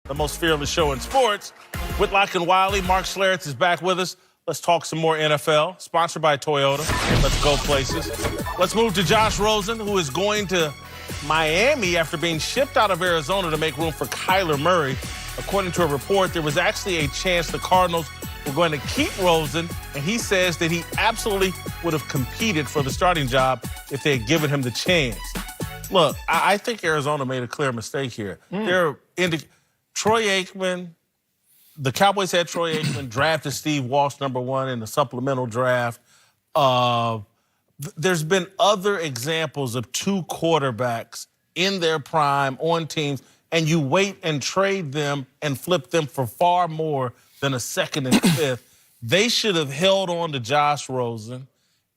the most fearless show in sports. Whitlock and Wiley, Mark Schlereth is back with us. Let's talk some more NFL, sponsored by Toyota. Let's go places. Let's move to Josh Rosen, who is going to Miami after being shipped out of Arizona to make room for Kyler Murray. According to a report, there was actually a chance the Cardinals were going to keep Rosen, and he says that he absolutely would have competed for the starting job if they had given him the chance. Look, I think Arizona made a clear mistake here. Troy Aikman, the Cowboys had Troy Aikman, drafted Steve Walsh #1 in the supplemental draft. There's been other examples of two quarterbacks in their prime on teams, and you wait and trade them and flip them for far more than a second and fifth. They should have held on to Josh Rosen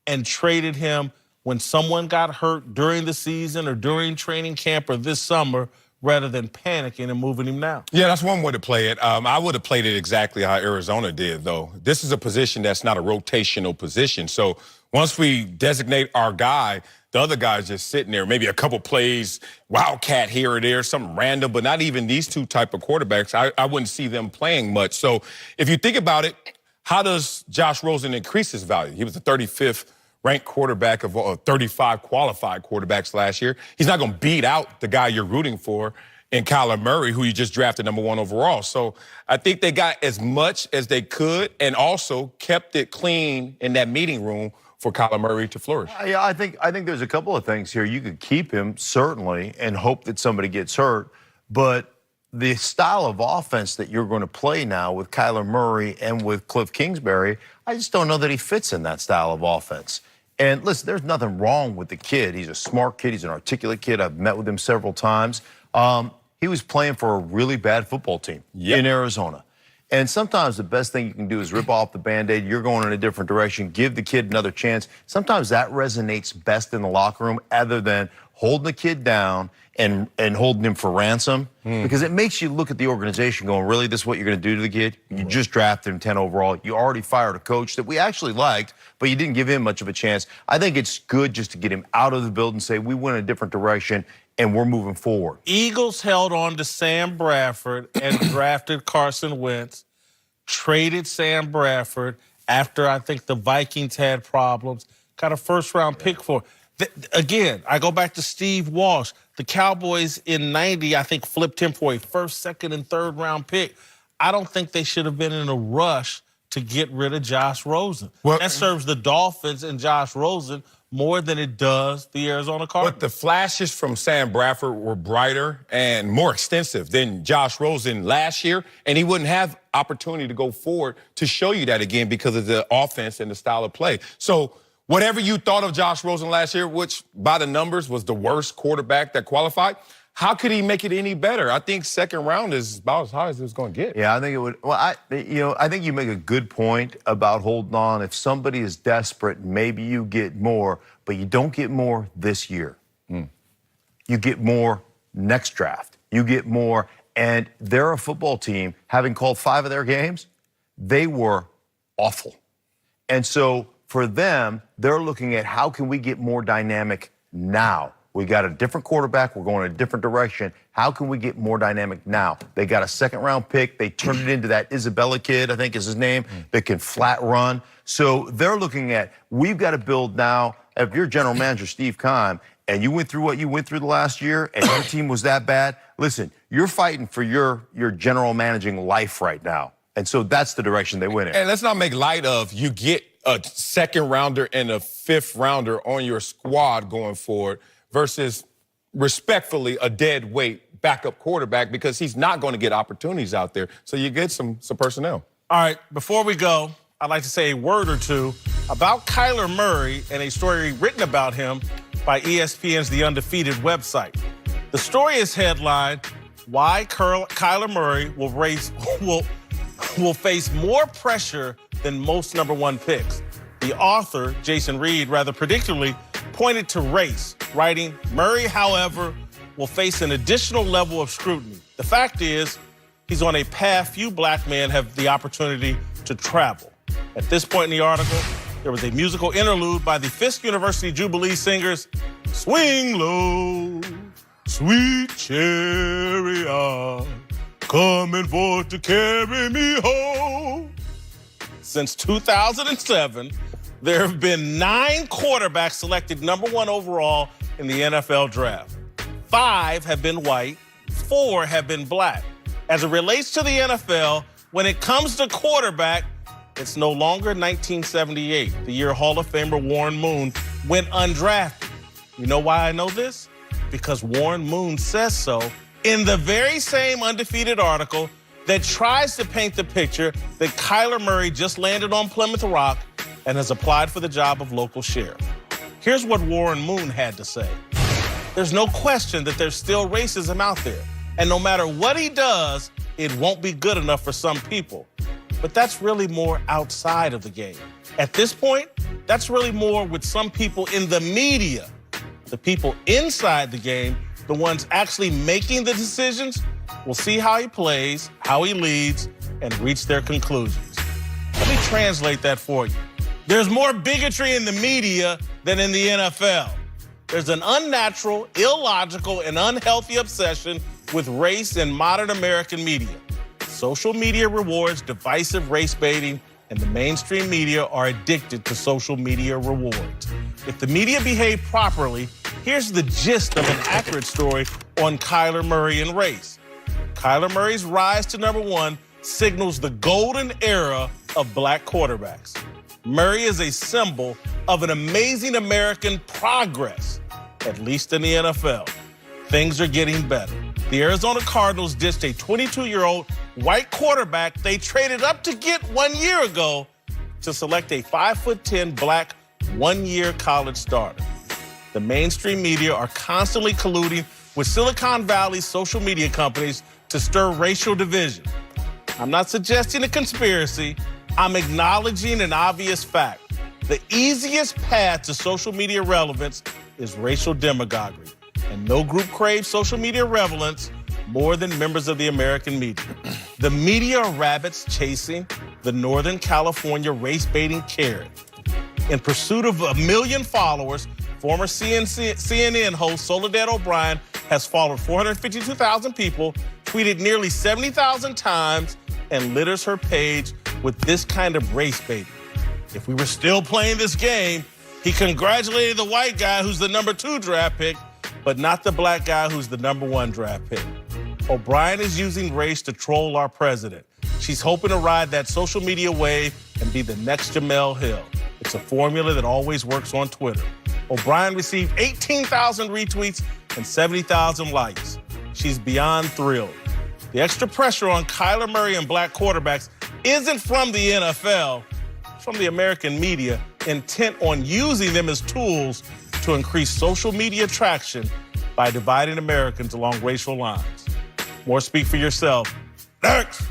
and traded him when someone got hurt during the season or during training camp or this summer, rather than panicking and moving him now. Yeah, that's one way to play it. I would have played it exactly how Arizona did, though. This is a position that's not a rotational position. So once we designate our guy, the other guy's just sitting there, maybe a couple plays, wildcat here or there, something random, but not even these two type of quarterbacks. I wouldn't see them playing much. So if you think about it, how does Josh Rosen increase his value? He was the 35th ranked quarterback of 35 qualified quarterbacks last year. He's not going to beat out the guy you're rooting for in Kyler Murray, who you just drafted #1 overall. So I think they got as much as they could and also kept it clean in that meeting room for Kyler Murray to flourish. Yeah, I think there's a couple of things here. You could keep him, certainly, and hope that somebody gets hurt. But the style of offense that you're going to play now with Kyler Murray and with Cliff Kingsbury, I just don't know that he fits in that style of offense. And listen, there's nothing wrong with the kid. He's a smart kid. He's an articulate kid. I've met with him several times. He was playing for a really bad football team in Arizona. And sometimes the best thing you can do is rip off the Band-Aid. You're going in a different direction. Give the kid another chance. Sometimes that resonates best in the locker room other than holding the kid down and holding him for ransom. Because it makes you look at the organization going, really, this is what you're going to do to the kid? You just drafted him 10 overall. You already fired a coach that we actually liked, but you didn't give him much of a chance. I think it's good just to get him out of the building and say, we went in a different direction, and we're moving forward. Eagles held on to Sam Bradford and drafted Carson Wentz, traded Sam Bradford after I think the Vikings had problems, got a first-round pick for. Again, I go back to Steve Walsh. The Cowboys in '90, I think, flipped him for a first, second, and third-round pick. I don't think they should have been in a rush to get rid of Josh Rosen. Well, that serves the Dolphins and Josh Rosen more than it does the Arizona Cardinals. But the flashes from Sam Bradford were brighter and more extensive than Josh Rosen last year, and he wouldn't have opportunity to go forward to show you that again because of the offense and the style of play. So whatever you thought of Josh Rosen last year, which by the numbers was the worst quarterback that qualified, how could he make it any better? I think second round is about as high as it's going to get. Yeah, I think it would. Well, I think you make a good point about holding on. If somebody is desperate, maybe you get more, but you don't get more this year. You get more next draft. You get more, and they're a football team. Having called 5 of their games, they were awful. And so for them, they're looking at how can we get more dynamic now? We got a different quarterback. We're going in a different direction. How can we get more dynamic now? They got a second-round pick. They turned it into that Isabella kid, I think is his name, that can flat run. So they're looking at, we've got to build now. If you're general manager Steve Keim and you went through what you went through the last year and your team was that bad, listen, you're fighting for your general managing life right now. And so that's the direction they went in. And let's not make light of you get a second rounder and a fifth rounder on your squad going forward versus respectfully a dead weight backup quarterback because he's not going to get opportunities out there. So you get some personnel. All right, before we go, I'd like to say a word or two about Kyler Murray and a story written about him by ESPN's The Undefeated website. The story is headlined, Why Kyler Murray will face more pressure than most #1 picks. The author, Jason Reed, rather predictably pointed to race, writing, Murray, however, will face an additional level of scrutiny. The fact is, he's on a path few black men have the opportunity to travel. At this point in the article, there was a musical interlude by the Fisk University Jubilee singers, Swing Low, Sweet Chariot, coming forth to carry me home. Since 2007, there have been 9 quarterbacks selected #1 overall in the NFL draft. 5 have been white, 4 have been black. As it relates to the NFL, when it comes to quarterback, it's no longer 1978, the year Hall of Famer Warren Moon went undrafted. You know why I know this? Because Warren Moon says so in the very same undefeated article that tries to paint the picture that Kyler Murray just landed on Plymouth Rock and has applied for the job of local sheriff. Here's what Warren Moon had to say. There's no question that there's still racism out there. And no matter what he does, it won't be good enough for some people. But that's really more outside of the game. At this point, that's really more with some people in the media. The people inside the game, the ones actually making the decisions, will see how he plays, how he leads, and reach their conclusions. Let me translate that for you. There's more bigotry in the media than in the NFL. There's an unnatural, illogical, and unhealthy obsession with race in modern American media. Social media rewards divisive race baiting, and the mainstream media are addicted to social media rewards. If the media behave properly, here's the gist of an accurate story on Kyler Murray and race. Kyler Murray's rise to #1 signals the golden era of black quarterbacks. Murray is a symbol of an amazing American progress, at least in the NFL. Things are getting better. The Arizona Cardinals ditched a 22-year-old white quarterback they traded up to get 1 year ago to select a 5'10" black one-year college starter. The mainstream media are constantly colluding with Silicon Valley's social media companies to stir racial division. I'm not suggesting a conspiracy. I'm acknowledging an obvious fact. The easiest path to social media relevance is racial demagoguery. And no group craves social media relevance more than members of the American media. The media are rabbits chasing the Northern California race-baiting carrot. In pursuit of 1 million followers, former CNN host Soledad O'Brien has followed 452,000 people, tweeted nearly 70,000 times, and litters her page with this kind of race baiting. If we were still playing this game, he congratulated the white guy who's the #2 draft pick, but not the black guy who's the #1 draft pick. O'Brien is using race to troll our president. She's hoping to ride that social media wave and be the next Jamel Hill. It's a formula that always works on Twitter. O'Brien received 18,000 retweets and 70,000 likes. She's beyond thrilled. The extra pressure on Kyler Murray and black quarterbacks isn't from the NFL, it's from the American media, intent on using them as tools to increase social media traction by dividing Americans along racial lines. More speak for yourself. Next.